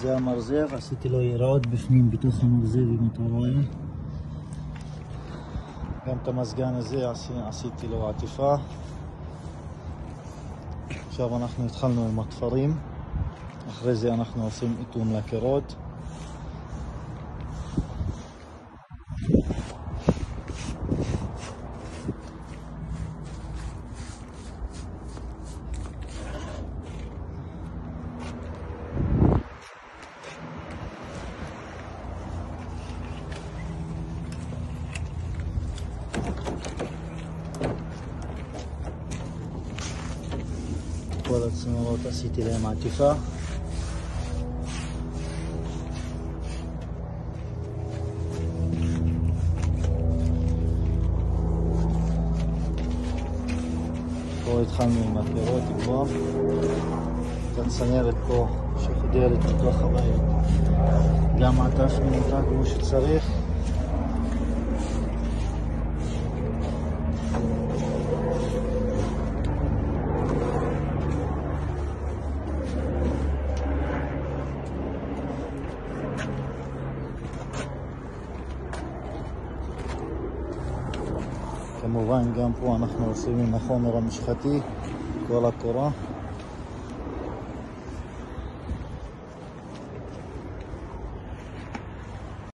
זה המרזב, עשיתי לו יראות בפנים בתוך המרזב אם אתה רואה. גם את המזגן הזה עשיתי לו עטיפה. עכשיו אנחנו התחלנו עם התפרים, אחרי זה אנחנו עושים איתום לקירות. כל הצינורות עשיתי להם עטיפה. פה התחלנו עם הקירות כבר. את הצנרת פה שחודרת בתוך הבית גם עטפנו אותה כמו שצריך. כמובן גם פה אנחנו עושים עם החומר המשחתי כל הקורה.